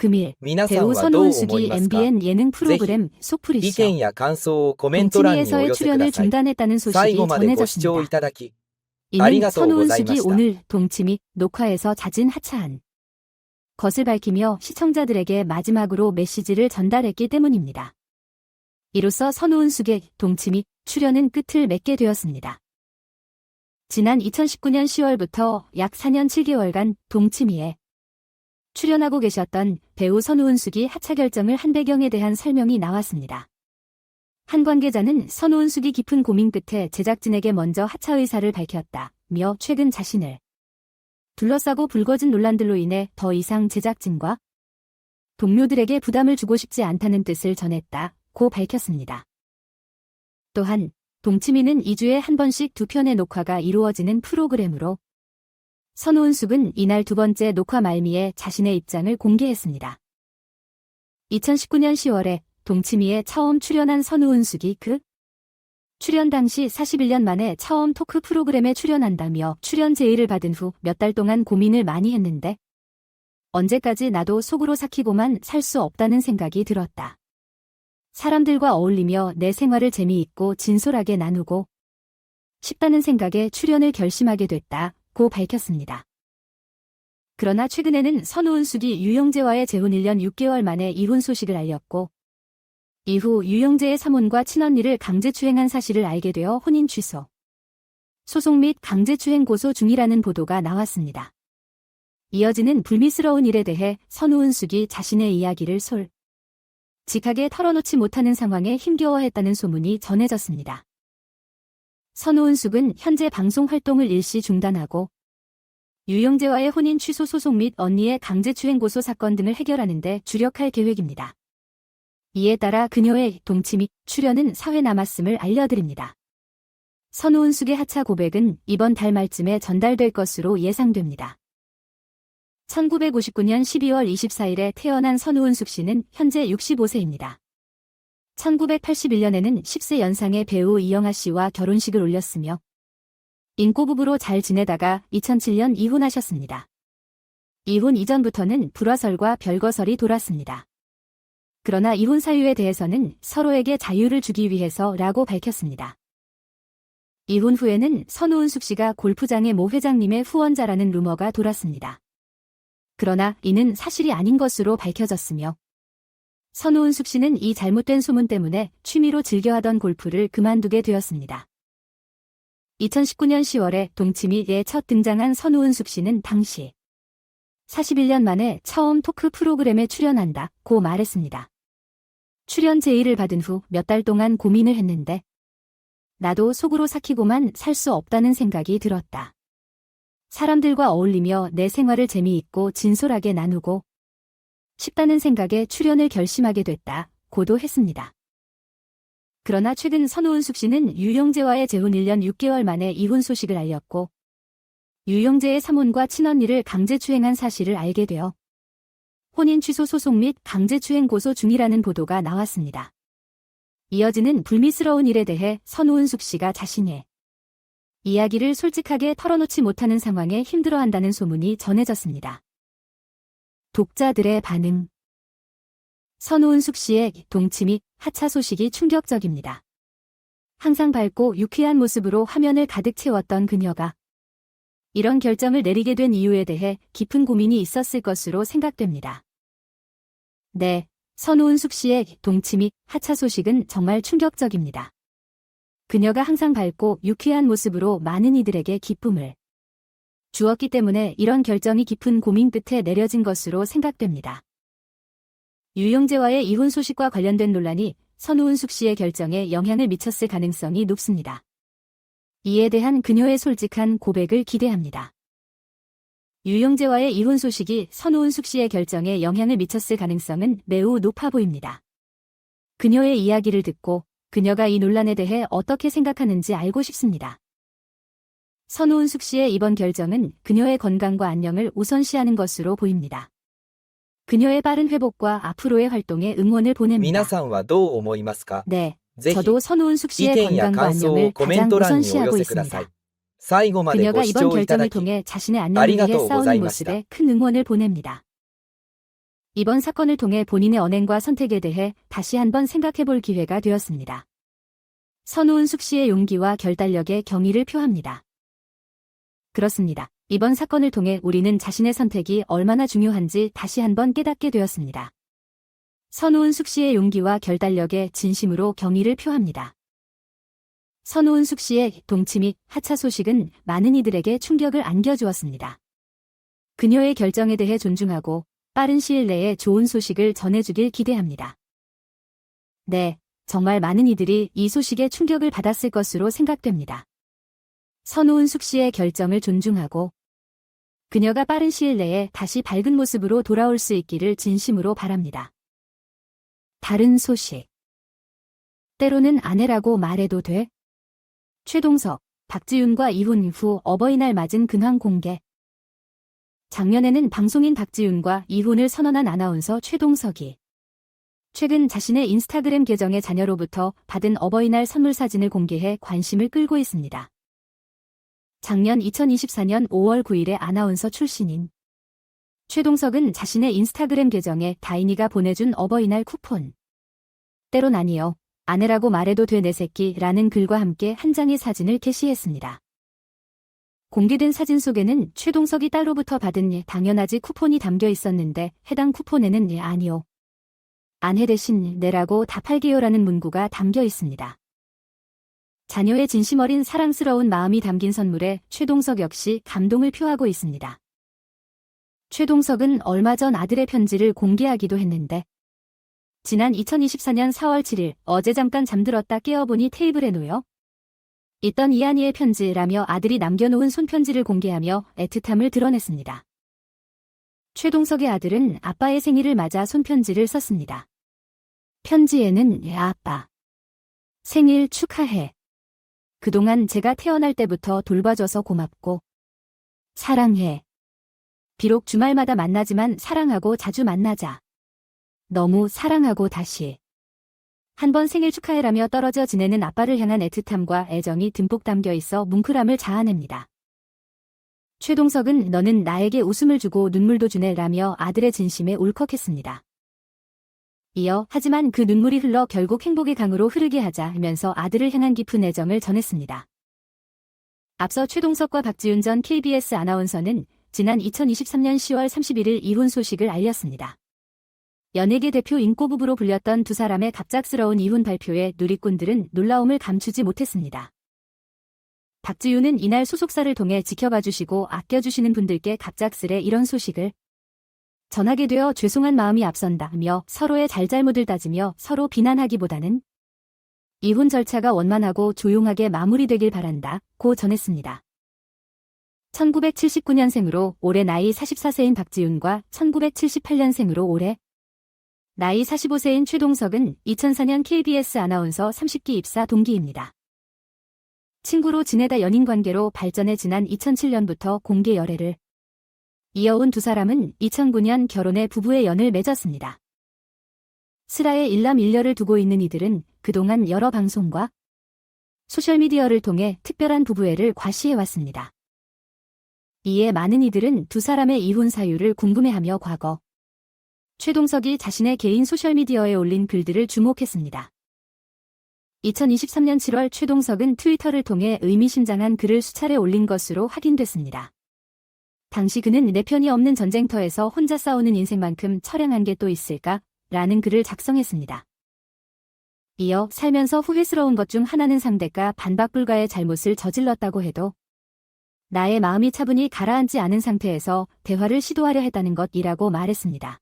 금일 皆さん 배우 はどう 선호은숙이 思いますか MBN 예능 프로그램 意 소프리쇼 見や感想をコメント欄にお 동치미에서의 寄せくだ 출연을 さい。 중단했다는 最 소식이 後までご視聴 전해졌습니다. いただき、あり 이는 がとうございま 선호은숙이 した。 오늘 동치미 녹화에서 잦은 하차한 것을 밝히며 시청자들에게 마지막으로 메시지를 전달했기 때문입니다. 이로써 선호은숙의 동치미 출연은 끝을 맺게 되었습니다. 지난 2019년 10월부터 약 4년 7개월간 동치미에 출연하고 계셨던 배우 선호은숙이 하차 결정을 한 배경에 대한 설명이 나왔습니다. 한 관계자는 선호은숙이 깊은 고민 끝에 제작진에게 먼저 하차 의사를 밝혔다며 최근 자신을 둘러싸고 불거진 논란들로 인해 더 이상 제작진과 동료들에게 부담을 주고 싶지 않다는 뜻을 전했다고 밝혔습니다. 또한 동치미는 2주에 한 번씩 2편의 녹화가 이루어지는 프로그램으로 선호은숙은 이날 두 번째 녹화 말미에 자신의 입장을 공개했습니다. 2019년 10월에 동치미에 처음 출연한 선호은숙이 그 출연 당시 41년 만에 처음 토크 프로그램에 출연한다며 출연 제의를 받은 후 몇 달 동안 고민을 많이 했는데 언제까지 나도 속으로 삭히고만 살 수 없다는 생각이 들었다. 사람들과 어울리며 내 생활을 재미있고 진솔하게 나누고 싶다는 생각에 출연을 결심하게 됐다고 밝혔습니다. 그러나 최근에는 선호은숙이 유영재와의 재혼 1년 6개월 만에 이혼 소식을 알렸고 이후 유영재의 사몬과 친언니를 강제추행한 사실을 알게 되어 혼인 취소, 소송 및 강제추행 고소 중이라는 보도가 나왔습니다. 이어지는 불미스러운 일에 대해 선호은숙이 자신의 이야기를 솔직하게 털어놓지 못하는 상황에 힘겨워했다는 소문이 전해졌습니다. 선호은숙은 현재 방송 활동을 일시 중단하고 유영재와의 혼인 취소 소송 및 언니의 강제추행 고소 사건 등을 해결하는 데 주력할 계획입니다. 이에 따라 그녀의 동치미 출연은 사회 남았음을 알려드립니다. 선호은숙의 하차 고백은 이번 달 말쯤에 전달될 것으로 예상됩니다. 1959년 12월 24일에 태어난 선호은숙 씨는 현재 65세입니다. 1981년에는 10세 연상의 배우 이영하 씨와 결혼식을 올렸으며 인꼬부부로 잘 지내다가 2007년 이혼하셨습니다. 이혼 이전부터는 불화설과 별거설이 돌았습니다. 그러나 이혼 사유에 대해서는 서로에게 자유를 주기 위해서라고 밝혔습니다. 이혼 후에는 선호은숙 씨가 골프장의 모 회장님의 후원자라는 루머가 돌았습니다. 그러나 이는 사실이 아닌 것으로 밝혀졌으며 선호은숙 씨는 이 잘못된 소문 때문에 취미로 즐겨하던 골프를 그만두게 되었습니다. 2019년 10월에 동치미에 첫 등장한 선호은숙 씨는 당시 41년 만에 처음 토크 프로그램에 출연한다고 말했습니다. 출연 제의를 받은 후 몇 달 동안 고민을 했는데 나도 속으로 삭히고만 살 수 없다는 생각이 들었다. 사람들과 어울리며 내 생활을 재미있고 진솔하게 나누고 싶다는 생각에 출연을 결심하게 됐다고도 했습니다. 그러나 최근 선호은숙 씨는 유영재와의 재혼 1년 6개월 만에 이혼 소식을 알렸고 유영재의 사몬과 친언니를 강제추행한 사실을 알게 되어 혼인 취소 소송 및 강제추행 고소 중이라는 보도가 나왔습니다. 이어지는 불미스러운 일에 대해 선호은숙 씨가 자신의 이야기를 솔직하게 털어놓지 못하는 상황에 힘들어한다는 소문이 전해졌습니다. 독자들의 반응. 선호은숙 씨의 동치미 하차 소식이 충격적입니다. 항상 밝고 유쾌한 모습으로 화면을 가득 채웠던 그녀가 이런 결정을 내리게 된 이유에 대해 깊은 고민이 있었을 것으로 생각됩니다. 네, 선호은숙 씨의 동치미 하차 소식은 정말 충격적입니다. 그녀가 항상 밝고 유쾌한 모습으로 많은 이들에게 기쁨을 주었기 때문에 이런 결정이 깊은 고민 끝에 내려진 것으로 생각됩니다. 유영재와의 이혼 소식과 관련된 논란이 선호은숙 씨의 결정에 영향을 미쳤을 가능성이 높습니다. 이에 대한 그녀의 솔직한 고백을 기대합니다. 유영재와의 이혼 소식이 선호은숙 씨의 결정에 영향을 미쳤을 가능성은 매우 높아 보입니다. 그녀의 이야기를 듣고 그녀가 이 논란에 대해 어떻게 생각하는지 알고 싶습니다. 선호은숙 씨의 이번 결정은 그녀의 건강과 안녕을 우선시하는 것으로 보입니다. 그녀의 빠른 회복과 앞으로의 활동에 응원을 보냅니다. 皆さんはどう思いますか 네, ぜひ 저도 선호은숙 意 씨의 見や 건강과 感想を 안녕을 コメン 가장 ト欄にお寄 우선시하고 せください。 있습니다. 最後まで 그녀가 ご視 이번 聴いただ 결정을 き、 통해 자신의 あ 안녕을 りが 위해 とうござ 싸우는 いました。 모습에 큰 응원을 보냅니다. 이번 사건을 통해 본인의 언행과 선택에 대해 다시 한번 생각해볼 기회가 되었습니다. 선우은숙 씨의 용기와 결단력에 경의를 표합니다. 그렇습니다. 이번 사건을 통해 우리는 자신의 선택이 얼마나 중요한지 다시 한번 깨닫게 되었습니다. 선우은숙 씨의 용기와 결단력에 진심으로 경의를 표합니다. 선우은숙 씨의 동치 및 하차 소식은 많은 이들에게 충격을 안겨주었습니다. 그녀의 결정에 대해 존중하고 빠른 시일 내에 좋은 소식을 전해주길 기대합니다. 네, 정말 많은 이들이 이 소식에 충격을 받았을 것으로 생각됩니다. 선우은숙 씨의 결정을 존중하고 그녀가 빠른 시일 내에 다시 밝은 모습으로 돌아올 수 있기를 진심으로 바랍니다. 다른 소식. 때로는 아내라고 말해도 돼? 최동석, 박지윤과 이혼 후 어버이날 맞은 근황 공개. 작년에는 방송인 박지윤과 이혼을 선언한 아나운서 최동석이 최근 자신의 인스타그램 계정의 자녀로부터 받은 어버이날 선물 사진을 공개해 관심을 끌고 있습니다. 작년 2024년 5월 9일에 아나운서 출신인 최동석은 자신의 인스타그램 계정에 다인이가 보내준 어버이날 쿠폰. 때론 아니요. 아내라고 말해도 돼 내 새끼라는 글과 함께 한 장의 사진을 게시했습니다. 공개된 사진 속에는 최동석이 딸로부터 받은 당연하지 쿠폰이 담겨 있었는데 해당 쿠폰에는 아니요. 아내 대신 내라고 답할게요라는 문구가 담겨 있습니다. 자녀의 진심 어린 사랑스러운 마음이 담긴 선물에 최동석 역시 감동을 표하고 있습니다. 최동석은 얼마 전 아들의 편지를 공개하기도 했는데 지난 2024년 4월 7일 어제 잠깐 잠들었다 깨어보니 테이블에 놓여 있던 이한이의 편지라며 아들이 남겨놓은 손편지를 공개하며 애틋함을 드러냈습니다. 최동석의 아들은 아빠의 생일을 맞아 손편지를 썼습니다. 편지에는 아빠 생일 축하해. 그동안 제가 태어날 때부터 돌봐줘서 고맙고 사랑해. 비록 주말마다 만나지만 사랑하고 자주 만나자. 너무 사랑하고 다시. 한번 생일 축하해라며 떨어져 지내는 아빠를 향한 애틋함과 애정이 듬뿍 담겨 있어 뭉클함을 자아냅니다. 최동석은 너는 나에게 웃음을 주고 눈물도 주네라며 아들의 진심에 울컥했습니다. 이어 하지만 그 눈물이 흘러 결국 행복의 강으로 흐르게 하자면서 아들을 향한 깊은 애정을 전했습니다. 앞서 최동석과 박지윤 전 KBS 아나운서는 지난 2023년 10월 31일 이혼 소식을 알렸습니다. 연예계 대표 인꼬부부로 불렸던 두 사람의 갑작스러운 이혼 발표에 누리꾼들은 놀라움을 감추지 못했습니다. 박지윤은 이날 소속사를 통해 지켜봐주시고 아껴주시는 분들께 갑작스레 이런 소식을 전하게 되어 죄송한 마음이 앞선다며 서로의 잘잘못을 따지며 서로 비난하기보다는 이혼 절차가 원만하고 조용하게 마무리되길 바란다고 전했습니다. 1979년생으로 올해 나이 44세인 박지윤과 1978년생으로 올해 나이 45세인 최동석은 2004년 KBS 아나운서 30기 입사 동기입니다. 친구로 지내다 연인관계로 발전해 지난 2007년부터 공개 열애를 이어온 두 사람은 2009년 결혼해 부부의 연을 맺었습니다. 슬하에 일남일녀를 두고 있는 이들은 그동안 여러 방송과 소셜미디어를 통해 특별한 부부애를 과시해왔습니다. 이에 많은 이들은 두 사람의 이혼 사유를 궁금해하며 과거 최동석이 자신의 개인 소셜미디어에 올린 글들을 주목했습니다. 2023년 7월 최동석은 트위터를 통해 의미심장한 글을 수차례 올린 것으로 확인됐습니다. 당시 그는 내 편이 없는 전쟁터에서 혼자 싸우는 인생만큼 처량한 게 또 있을까? 라는 글을 작성했습니다. 이어 살면서 후회스러운 것 중 하나는 상대가 반박 불가의 잘못을 저질렀다고 해도 나의 마음이 차분히 가라앉지 않은 상태에서 대화를 시도하려 했다는 것이라고 말했습니다.